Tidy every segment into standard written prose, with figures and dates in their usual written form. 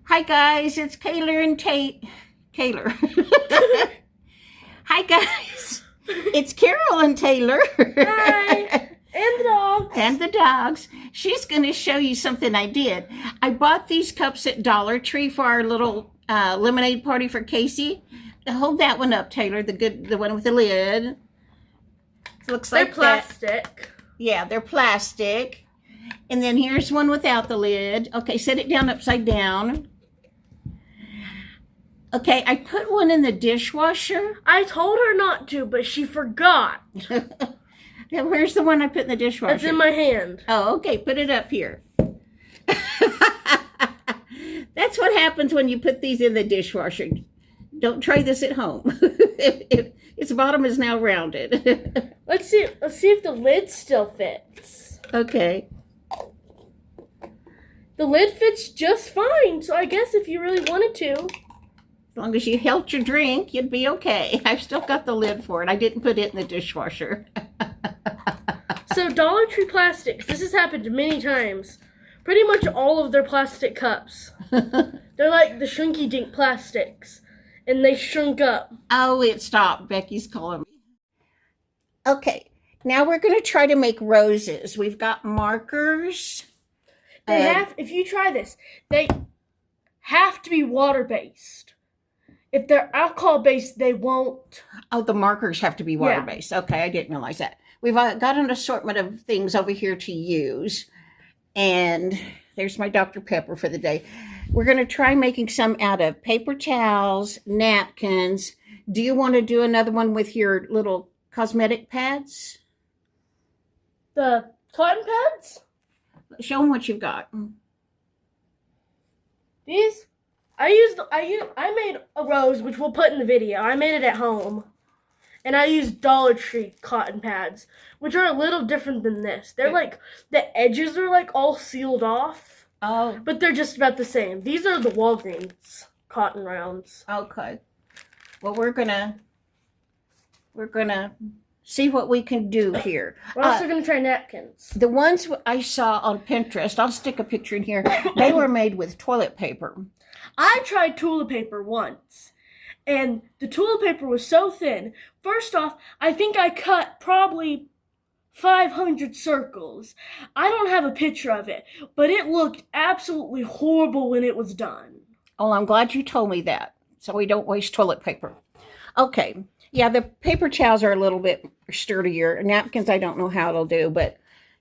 Hi guys, it's Kayla and Tate. Kayla. Hi guys, it's Carol and Taylor. Hi, and the dogs. And the dogs. She's going to show you something I did. I bought these cups at Dollar Tree for our little lemonade party for Casey. Hold that one up, Taylor. The one with the lid. Looks They're like plastic. that. Yeah, they're plastic. And then here's one without the lid. Okay, set it down upside down. Okay, I put one in the dishwasher. I told her not to, but she forgot. Now, where's the one I put in the dishwasher? It's in my hand. Oh, okay, put it up here. That's what happens when you put these in the dishwasher. Don't try this at home. Its bottom is now rounded. Let's see if the lid still fits. Okay. The lid fits just fine, so I guess if you really wanted to. As long as you held your drink, you'd be okay. I've still got the lid for it. I didn't put it in the dishwasher. So Dollar Tree Plastics, this has happened many times. Pretty much all of their plastic cups. They're like the Shrinky Dink plastics, and they shrunk up. Oh, it stopped. Becky's calling me. Okay, now we're going to try to make roses. We've got markers. If you try this, they have to be water-based. If they're alcohol-based, they won't. Oh, the markers have to be water-based. Yeah. Okay, I didn't realize that. We've got an assortment of things over here to use. And there's my Dr. Pepper for the day. We're going to try making some out of paper towels, napkins. Do you want to do another one with your little cosmetic pads? The cotton pads? Show them what you've got. These? I made a rose, which we'll put in the video. I made it at home. And I used Dollar Tree cotton pads, which are a little different than this. They're like, the edges are like all sealed off. Oh. But they're just about the same. These are the Walgreens cotton rounds. Okay. Well, we're gonna see what we can do here. We're also gonna try napkins. The ones I saw on Pinterest, I'll stick a picture in here. They were made with toilet paper. I tried toilet paper once, and the toilet paper was so thin. First off, I think I cut probably 500 circles. I don't have a picture of it, but it looked absolutely horrible when it was done. Oh, I'm glad you told me that, so we don't waste toilet paper. Okay, yeah, the paper towels are a little bit sturdier. Napkins, I don't know how it'll do, but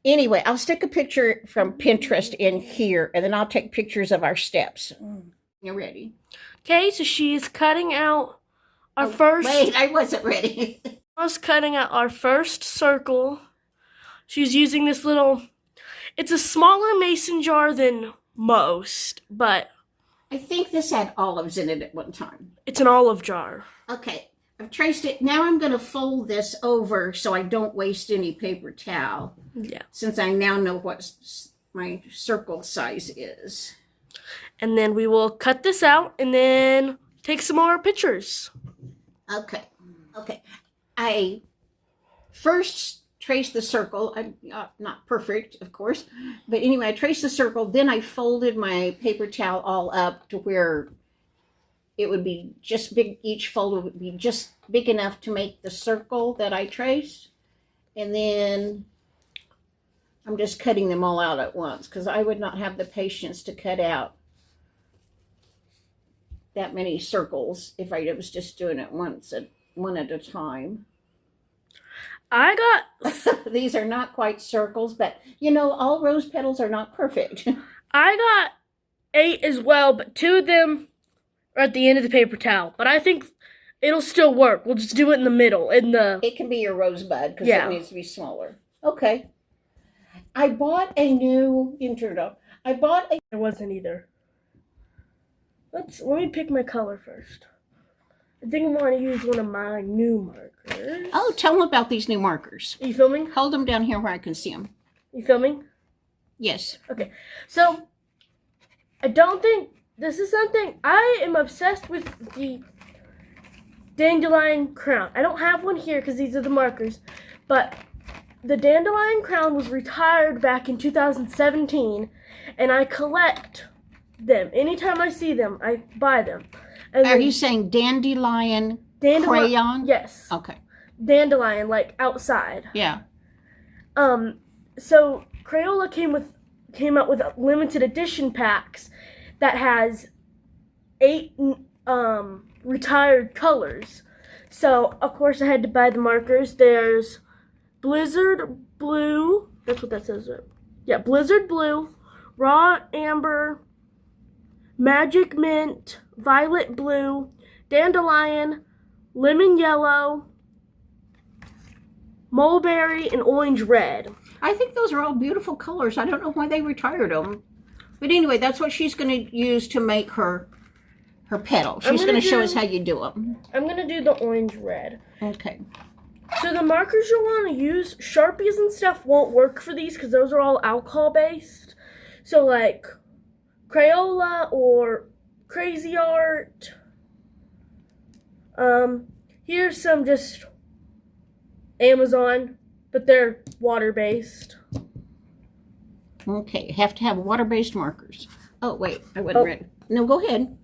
anyway, I'll stick a picture from Pinterest in here, and then I'll take pictures of our steps. You're ready? Okay, so she's cutting out our first... Wait, I wasn't ready. I was cutting out our first circle. She's using this little... It's a smaller mason jar than most, but... I think this had olives in it at one time. It's an olive jar. Okay, I've traced it. Now I'm going to fold this over so I don't waste any paper towel. Yeah. Since I now know what my circle size is. And then we will cut this out and then take some more pictures. Okay. I first traced the circle. I'm not perfect, of course. But anyway, I traced the circle. Then I folded my paper towel all up to where it would be just big. Each fold would be just big enough to make the circle that I traced. And then I'm just cutting them all out at once because I would not have the patience to cut out that many circles if I was just doing it one at a time. I got... These are not quite circles, but you know, all rose petals are not perfect. I got 8 as well, but 2 of them are at the end of the paper towel. But I think it'll still work. We'll just do it in the middle. It can be your rosebud because it needs to be smaller. Okay. I bought a new intro. There wasn't either. Let me pick my color first. I think I want to use one of my new markers. Oh, tell them about these new markers. Are you filming? Hold them down here where I can see them. You filming? Yes. Okay. So, I don't think this is something... I am obsessed with the dandelion crown. I don't have one here because these are the markers. But the dandelion crown was retired back in 2017. And I collect them. Anytime I see them, I buy them. And Are then you saying dandelion dandelion? crayon? Yes. Okay. Dandelion, like outside. Yeah. So Crayola came out with limited edition packs that has 8 retired colors. So of course I had to buy the markers. There's Blizzard Blue. That's what that says. Yeah, Blizzard Blue, Raw Amber, Magic Mint, Violet Blue, Dandelion, Lemon Yellow, Mulberry, and Orange Red. I think those are all beautiful colors. I don't know why they retired them. But anyway, that's what she's going to use to make her petal. She's going to show us how you do them. I'm going to do the Orange Red. Okay. So the markers you'll want to use, Sharpies and stuff won't work for these because those are all alcohol based. So like Crayola or Crazy Art. Here's some just Amazon, but they're water based. Okay, have to have water-based markers. Oh, wait, I wasn't ready. No, go ahead.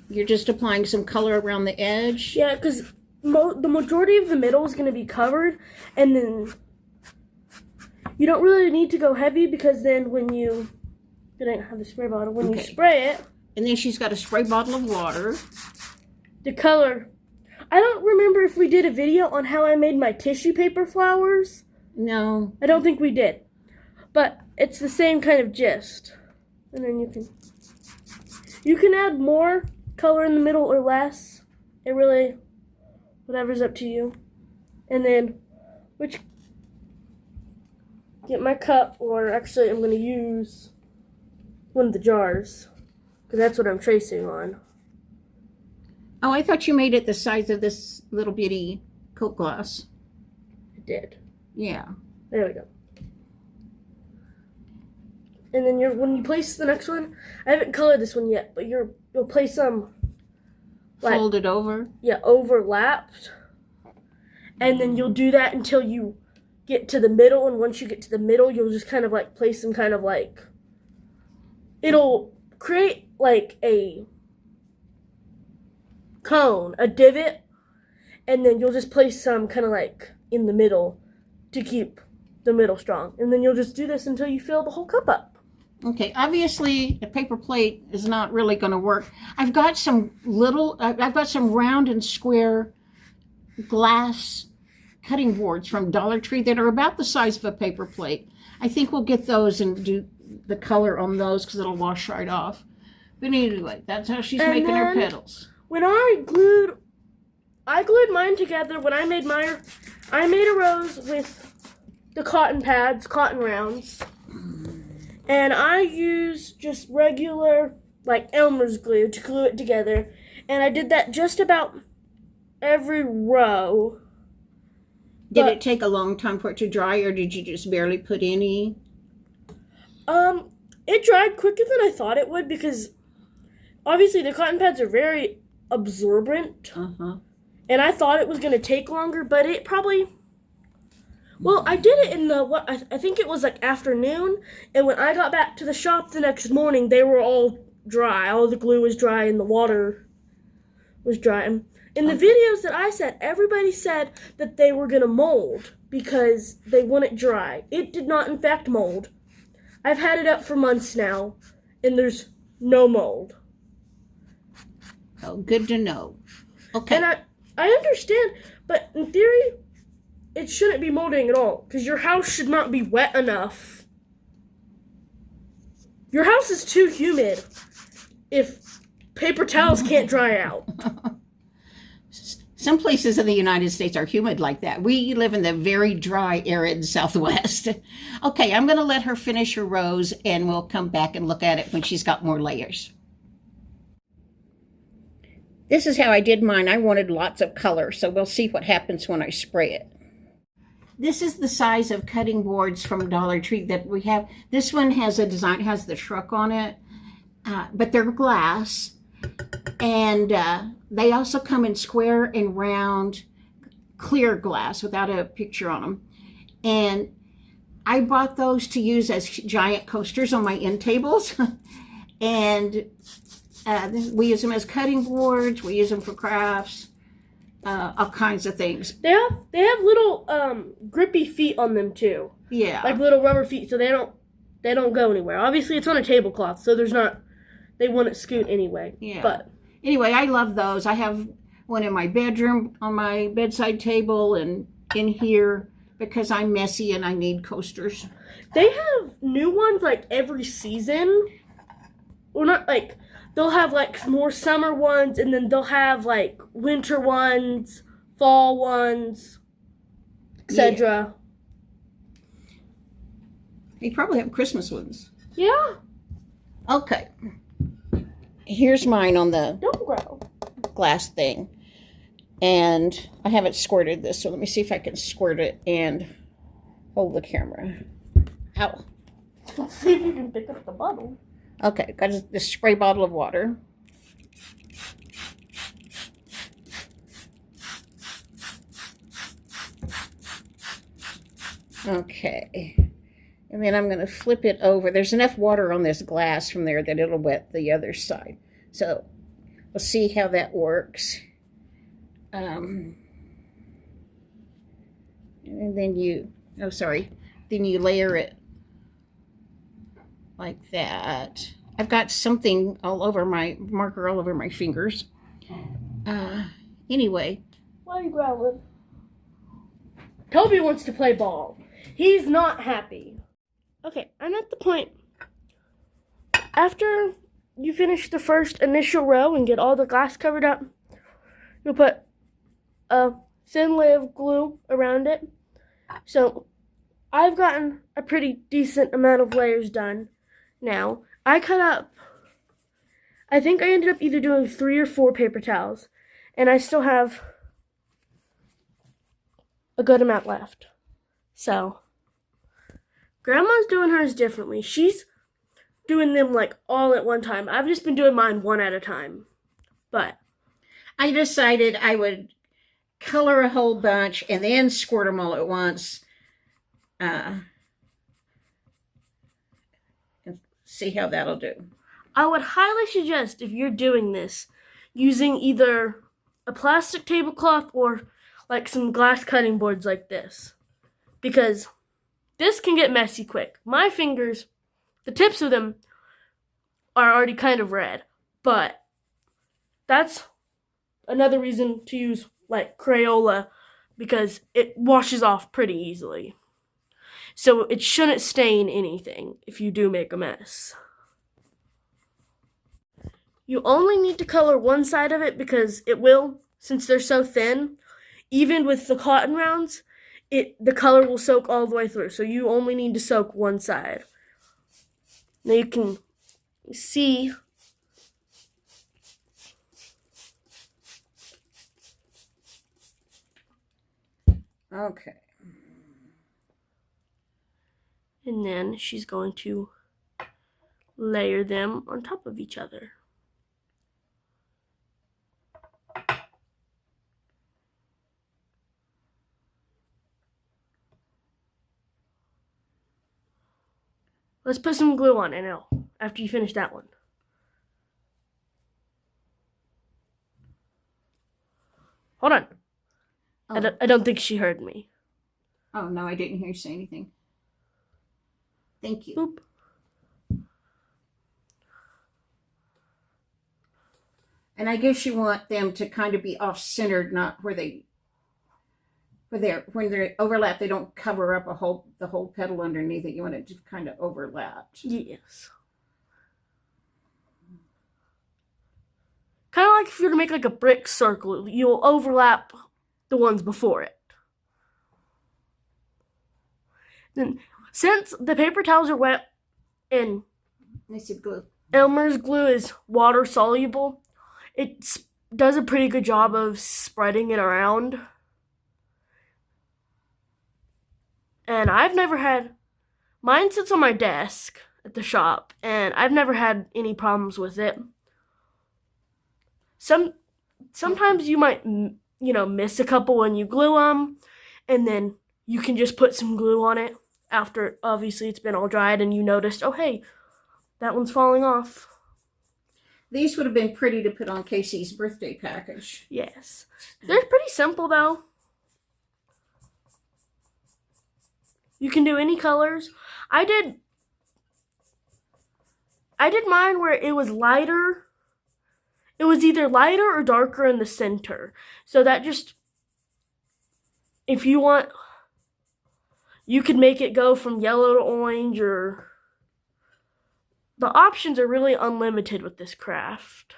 You're just applying some color around the edge? Yeah, because the majority of the middle is going to be covered, and then you don't really need to go heavy because then when you didn't have the spray bottle, when you spray it, and then she's got a spray bottle of water. The color. I don't remember if we did a video on how I made my tissue paper flowers. No. I don't think we did. But it's the same kind of gist. And then you can add more color in the middle or less. It really, whatever's up to you. And then, get my cup, or actually I'm going to use one of the jars. Because that's what I'm tracing on. Oh, I thought you made it the size of this little bitty Coke glass. I did. Yeah. There we go. And then when you place the next one, I haven't colored this one yet, but you'll place them Fold it over. Yeah, overlapped. And then you'll do that until you get to the middle, and once you get to the middle, you'll just kind of like place them kind of like, it'll create like a cone, a divot, and then you'll just place some kind of like in the middle to keep the middle strong. And then you'll just do this until you fill the whole cup up. Okay, obviously a paper plate is not really going to work. I've got some round and square glass cutting boards from Dollar Tree that are about the size of a paper plate. I think we'll get those and do the color on those because it'll wash right off. But anyway, that's how she's making her petals. When I glued mine together. When I made a rose with the cotton pads, cotton rounds. And I used just regular, like Elmer's glue to glue it together. And I did that just about every row. Did it take a long time for it to dry, or did you just barely put any? It dried quicker than I thought it would because obviously the cotton pads are very absorbent. And I thought it was going to take longer, but it probably... Well, I did it in I think it was like afternoon, and when I got back to the shop the next morning, they were all dry. All the glue was dry and the water was dry. And in the videos that I sent, everybody said that they were going to mold because they wouldn't dry. It did not, in fact, mold. I've had it up for months now, and there's no mold. Oh, good to know. Okay. And I understand, but in theory, it shouldn't be molding at all, because your house should not be wet enough. Your house is too humid if paper towels can't dry out. Some places in the United States are humid like that. We live in the very dry, arid Southwest. Okay, I'm going to let her finish her rose, and we'll come back and look at it when she's got more layers. This is how I did mine. I wanted lots of color, so we'll see what happens when I spray it. This is the size of cutting boards from Dollar Tree that we have. This one has a design, has the truck on it, but they're glass. And they also come in square and round clear glass without a picture on them. And I bought those to use as giant coasters on my end tables. And we use them as cutting boards. We use them for crafts, all kinds of things. They have little grippy feet on them too. Yeah. Like little rubber feet, so they don't go anywhere. Obviously, it's on a tablecloth, so they wouldn't scoot anyway. Yeah. But anyway, I love those. I have one in my bedroom on my bedside table and in here because I'm messy and I need coasters. they have new ones like every season. Or not like they'll have like more summer ones, and then they'll have like winter ones, fall ones, etc. They probably have Christmas ones. Yeah. Okay. Here's mine on the Don't grow. glass thing. And I haven't squirted this, so let me see if I can squirt it and hold the camera. Ow. Let's see if you can pick up the bottle. Okay, got this spray bottle of water. Okay. And then I'm going to flip it over. There's enough water on this glass from there that it'll wet the other side. So we'll see how that works. And then then you layer it like that. I've got something all over my marker all over my fingers. Anyway. Why are you growling? Toby wants to play ball. He's not happy. Okay, I'm at the point. After you finish the first initial row and get all the glass covered up, you'll put a thin layer of glue around it. So I've gotten a pretty decent amount of layers done now. I think I ended up either doing 3 or 4 paper towels, and I still have a good amount left. So Grandma's doing hers differently. She's doing them like all at one time. I've just been doing mine one at a time. But I decided I would color a whole bunch and then squirt them all at once. And see how that'll do. I would highly suggest, if you're doing this, using either a plastic tablecloth or like some glass cutting boards like this. Because this can get messy quick. My fingers, the tips of them are already kind of red. But that's another reason to use like Crayola, because it washes off pretty easily. So it shouldn't stain anything if you do make a mess. You only need to color one side of it because it will, since they're so thin, even with the cotton rounds, the color will soak all the way through. So you only need to soak one side. Now you can see Okay. and then she's going to layer them on top of each other. Let's put some glue on it now, after you finish that one. Hold on. Oh. I don't think she heard me. Oh, no, I didn't hear you say anything. Thank you. Boop. And I guess you want them to kind of be off-centered, not when they overlap, they don't cover up the whole petal underneath it. You want it to kind of overlap. Yes. Kind of like if you were to make like a brick circle, you'll overlap the ones before it. Then, since the paper towels are wet and I said glue. Elmer's glue is water soluble, it does a pretty good job of spreading it around. And I've never had, mine sits on my desk at the shop, and I've never had any problems with it. Sometimes you might, miss a couple when you glue them, and then you can just put some glue on it. after obviously it's been all dried and you noticed, oh hey, that one's falling off. These would have been pretty to put on Casey's birthday package. Yes. They're pretty simple though. You can do any colors. I did mine where it was lighter. It was either lighter or darker in the center. So that just, if you want, you could make it go from yellow to orange, or the options are really unlimited with this craft.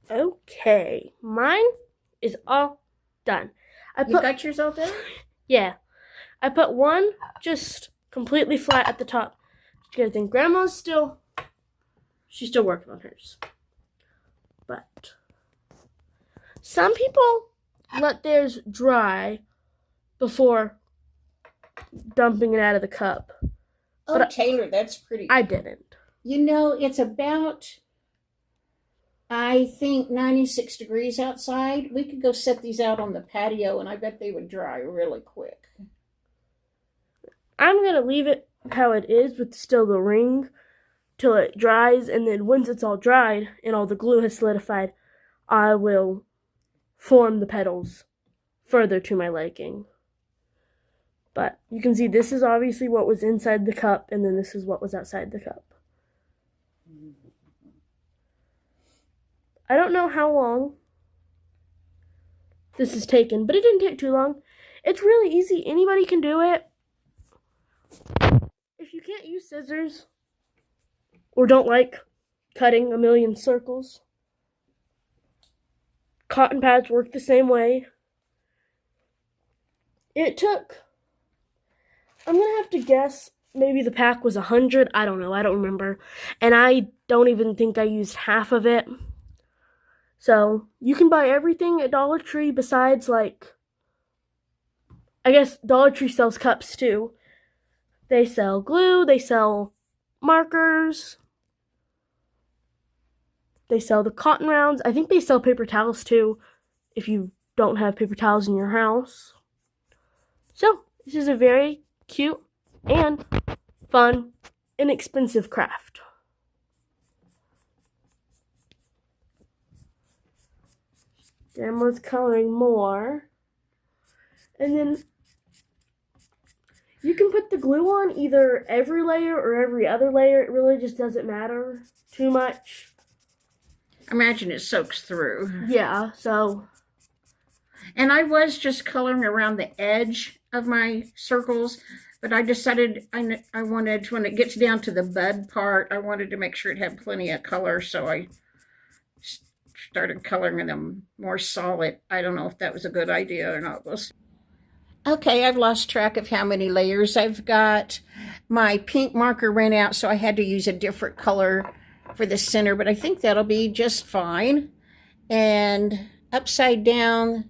Okay, mine is all done. You got yours all done? Yeah. I put one just completely flat at the top. I think Grandma's she's still working on hers. But some people let theirs dry before dumping it out of the cup. Oh, But Taylor, that's pretty. I didn't. You know, it's about, I think, 96 degrees outside. We could go set these out on the patio, and I bet they would dry really quick. I'm going to leave it how it is with still the ring till it dries, and then once it's all dried and all the glue has solidified, I will form the petals further to my liking. But you can see this is obviously what was inside the cup, and then this is what was outside the cup. I don't know how long this has taken, but it didn't take too long. It's really easy. Anybody can do it. If you can't use scissors or don't like cutting a million circles, cotton pads work the same way. It took, I'm going to have to guess, maybe the pack was 100. I don't know. I don't remember. And I don't even think I used half of it. So you can buy everything at Dollar Tree besides, like, I guess Dollar Tree sells cups too. They sell glue, they sell markers, they sell the cotton rounds. I think they sell paper towels too, if you don't have paper towels in your house. So, this is a very cute and fun, inexpensive craft. Grandma's coloring more. And then you can put the glue on either every layer or every other layer. It really just doesn't matter too much. Imagine it soaks through. Yeah, so. And I was just coloring around the edge of my circles, but I decided I wanted, when it gets down to the bud part, I wanted to make sure it had plenty of color, so I started coloring them more solid. I don't know if that was a good idea or not. Okay, I've lost track of how many layers I've got. My pink marker ran out, so I had to use a different color for the center, but I think that'll be just fine. And upside down,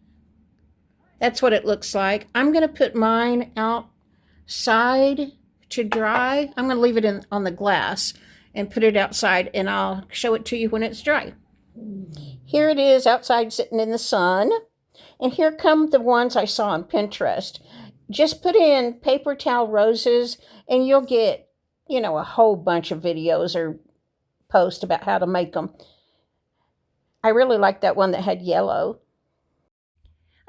that's what it looks like. I'm going to put mine outside to dry. I'm going to leave it on the glass and put it outside, and I'll show it to you when it's dry. Here it is outside sitting in the sun. And here come the ones I saw on Pinterest. Just put in paper towel roses and you'll get, a whole bunch of videos or posts about how to make them. I really like that one that had yellow.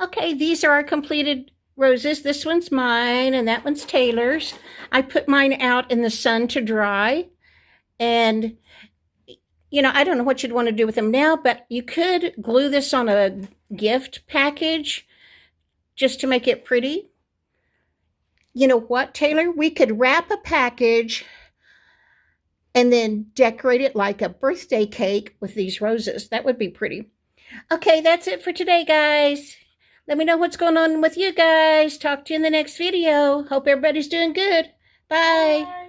Okay, these are our completed roses. This one's mine and that one's Taylor's. I put mine out in the sun to dry. And I don't know what you'd want to do with them now, but you could glue this on a gift package just to make it pretty. You know what, Taylor? We could wrap a package and then decorate it like a birthday cake with these roses. That would be pretty. Okay, that's it for today, guys. Let me know what's going on with you guys. Talk to you in the next video. Hope everybody's doing good. Bye. Bye.